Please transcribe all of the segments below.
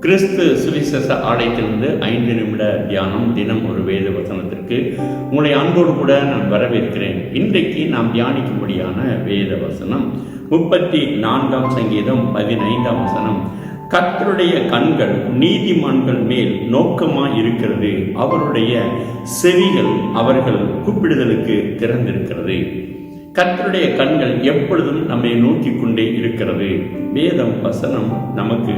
கிறிஸ்து சுவிசேஷ ஆலயத்திலிருந்து 5 நிமிட தியானம், தினம் ஒரு வேத வசனத்திற்கு உங்களை அன்போடு கூட நான் வரவேற்கிறேன். இன்றைக்கு நாம் தியானிக்கும்படியான வேத வசனம் 34ஆம் சங்கீதம் 15ஆம் வசனம். கர்த்தருடைய கண்கள் நீதிமான்கள் மேல் நோக்கமாய் இருக்கிறது, அவருடைய செவிகள் அவர்கள் கூப்பிடுதலுக்கு திறந்திருக்கிறது. கர்த்தருடைய கண்கள் எப்பொழுதும் நம்மை நோக்கி கொண்டே இருக்கிறது. வேதம் வசனம் நமக்கு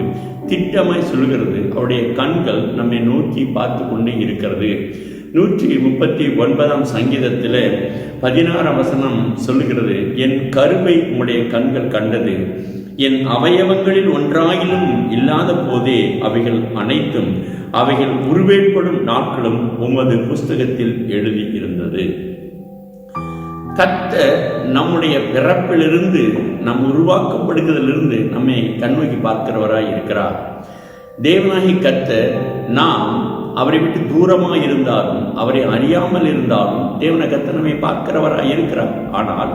திட்டமாய் சொல்கிறது, அவருடைய கண்கள் நம்மை நோக்கி பார்த்து கொண்டே இருக்கிறது. 139ஆம் சங்கீதத்தில் 16ஆம் வசனம் சொல்லுகிறது, என் கருவை உம்முடைய கண்கள் கண்டது, என் அவயவங்களில் ஒன்றாயிலும் இல்லாத போதே அவைகள் அனைத்தும் அவைகள் உருவேற்படும் நாட்களும் உமது புஸ்தகத்தில் எழுதி இருந்தது. கர்த்தர் நம்முடைய பிறப்பிலிருந்து நம் உருவாக்கப்படுகிறதிலிருந்து நம்மை கண்ணோக்கி பார்க்கிறவராய் இருக்கிறார். தேவனாகி கர்த்தர் நாம் அவரை விட்டு தூரமாக இருந்தாலும், அவரை அறியாமல் இருந்தாலும் தேவன கர்த்தர் நம்மை பார்க்கிறவராய் இருக்கிறார். ஆனால்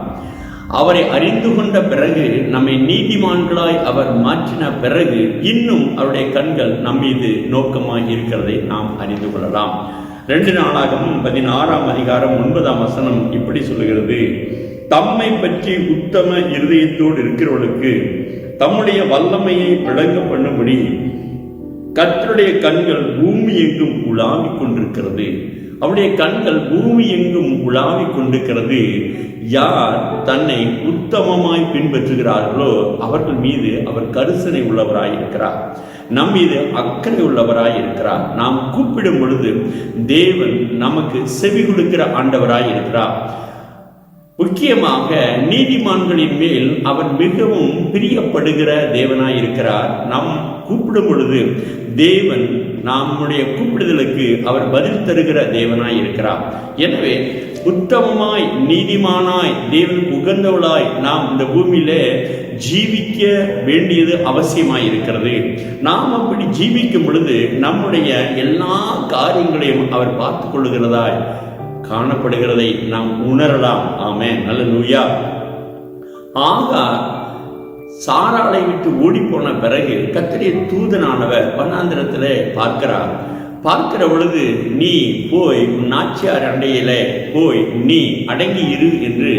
அவரை அறிந்து கொண்ட பிறகு, நம்மை நீதிமான்களாய் அவர் மாற்றின பிறகு இன்னும் அவருடைய கண்கள் நம் மீது நோக்கமாய் இருக்கிறதை நாம் அறிந்து கொள்ளலாம். 2 நாளாகமும் 16ஆம் அதிகாரம் 9ஆம் வசனம் இப்படி சொல்லுகிறது, தம்மை பற்றி உத்தம இருதயத்தோடு இருக்கிறவர்களுக்கு தம்முடைய வல்லமையை விளங்க பண்ணும்படி கர்த்தருடைய கண்கள் பூமி எங்கும் உலாவிக் கொண்டிருக்கிறது. அவருடைய கண்கள் பூமி எங்கும் உலாவிக் கொண்டிருக்கிறது. யார் தன்னை உத்தமமாய் பின்பற்றுகிறார்களோ அவர்கள் மீது அவர் கரிசனை உள்ளவராய் இருக்கிறார், நம் மீது அக்கறை உள்ளவராய் இருக்கிறார். நாம் கூப்பிடும் பொழுது தேவன் நமக்கு செவி கொடுக்கிற ஆண்டவராய் இருக்கிறார். முக்கியமாக நீதிமான்களின் மேல் அவர் மிகவும் பிரியப்படுகிற தேவனாய் இருக்கிறார். நாம் கூப்பிடும் பொழுது தேவன் நம்முடைய கூப்பிடுதலுக்கு அவர் பதில் தருகிற தேவனாய் இருக்கிறார். எனவே உத்தமமாய் நீதிமானாய் தேவனுக்கு உகந்தவளாய் நாம் இந்த பூமியிலே ஜீவிக்க வேண்டியது அவசியமாய் இருக்கிறது. நாம் அப்படி ஜீவிக்கும் பொழுது நம்முடைய எல்லா காரியங்களையும் அவர் பார்த்து கொள்ளுகிறதாய் காணப்படுகிறதை நாம் உணரலாம். ஆமென், அல்லேலூயா. ஆகார் சாராளை விட்டு ஓடி போன பிறகு கர்த்தருடைய தூதனானவர் வனாந்திரத்திலே பார்க்கிற பொழுது, நீ போய் உன் நாச்சியார் அண்டையில போய் நீ அடங்கி இரு என்று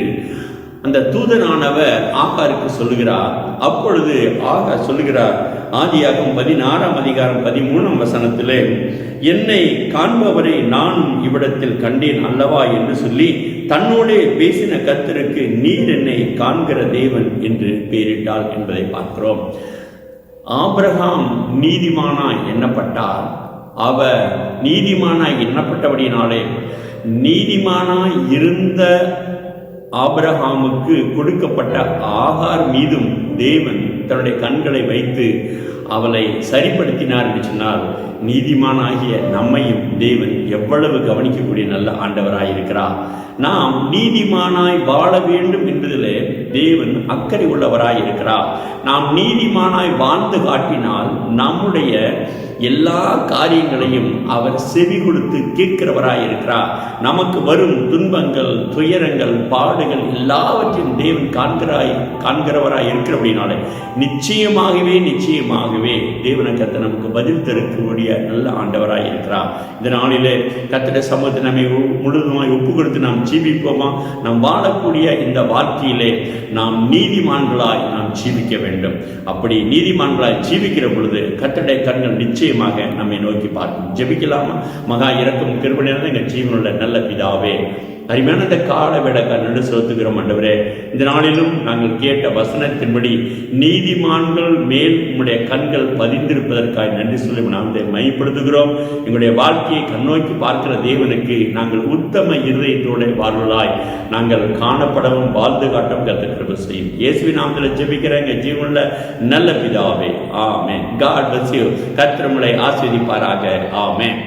அந்த தூதனானவர் ஆகாருக்கு சொல்லுகிறார். அப்பொழுது ஆகார் சொல்லுகிறார், ஆதியாகமம் 16ஆம் அதிகாரம் 13ஆம் வசனத்திலே, என்னை காண்பவரை நானும் இவ்விடத்தில் கண்டேன் அல்லவா என்று சொல்லி தன்னோடே பேசின கர்த்தருக்கு நீர் என்னை காண்கிற தேவன் என்று பெயரிட்டாள் என்பதை பார்க்கிறோம். ஆபிரகாம் நீதிமானாய் எண்ணப்பட்டார். அவர் நீதிமானாய் எண்ணப்பட்டபடியினாலே நீதிமானாய் இருந்த ஆபிரகாமுக்கு கொடுக்கப்பட்ட ஆகார் மீதும் தேவன் தன்னுடைய கண்களை வைத்து அவளை சரிப்படுத்தினார் என்று சொன்னால், நீதிமானாகிய நம்மையும் தேவன் எவ்வளவு கவனிக்கக்கூடிய நல்ல ஆண்டவராயிருக்கிறார். நாம் நீதிமானாய் வாழ வேண்டும் என்பதிலே தேவன் அக்கறை உள்ளவராய் இருக்கிறார். நாம் நீதிமானாய் வாழ்ந்து காட்டினால் நம்முடைய எல்லா காரியங்களையும் அவர் செவி கொடுத்து கேட்கிறவராய் இருக்கிறார். நமக்கு வரும் துன்பங்கள், துயரங்கள், பாடுகள் எல்லாவற்றையும் தேவன் காண்கிறவராய் இருக்கிறபடினாலே நிச்சயமாகவே தேவன கர்த்தர் நமக்கு பதில் தரக்கூடிய நல்ல ஆண்டவராய் இருக்கிறார். இந்த நாளிலே கர்த்தருடைய சமூகத்தை நம்மை முழுதுமாய் ஒப்பு கொடுத்து நாம் ஜீவிப்போமா? நாம் வாழக்கூடிய இந்த வாழ்க்கையிலே நாம் நீதிமான்களாய் நாம் ஜீவிக்க வேண்டும். அப்படி நீதிமான்களாய் ஜீவிக்கிற பொழுது கர்த்தருடைய கண்கள் நிச்சயமாக நம்மை நோக்கி பார்க்கும். ஜெபிக்கலாமா? மகா இரக்கம் கிருபை நிறைந்த எங்கள் ஜீவனுள்ள நல்ல பிதாவே, அருமையான இந்த கால விடக்கார் நடு செலுத்துகிறோம் ஆண்டவரே. இந்த நாளிலும் நாங்கள் கேட்ட வசனத்தின்படி நீதிமான்கள் மேல் உம்முடைய கண்கள் பதிந்திருப்பதற்காக நன்றி சொல்லி நாமத்தை மையப்படுத்துகிறோம். எங்களுடைய வாழ்க்கையை கண்ணோக்கி பார்க்கிற தேவனுக்கு நாங்கள் உத்தம இருதயத்தோடு வாழ்வதாய் நாங்கள் காணப்படவும் வாழ்ந்து காட்டவும் கர்த்தர் கிருபை செய்யும். இயேசுவின் நாமத்தில் ஜெபிக்கிற எங்கள் ஜீவனுள்ள நல்ல பிதாவே, ஆமென். God bless you. கர்த்தர் உங்களை ஆசீர்வதிப்பாராக. ஆமென்.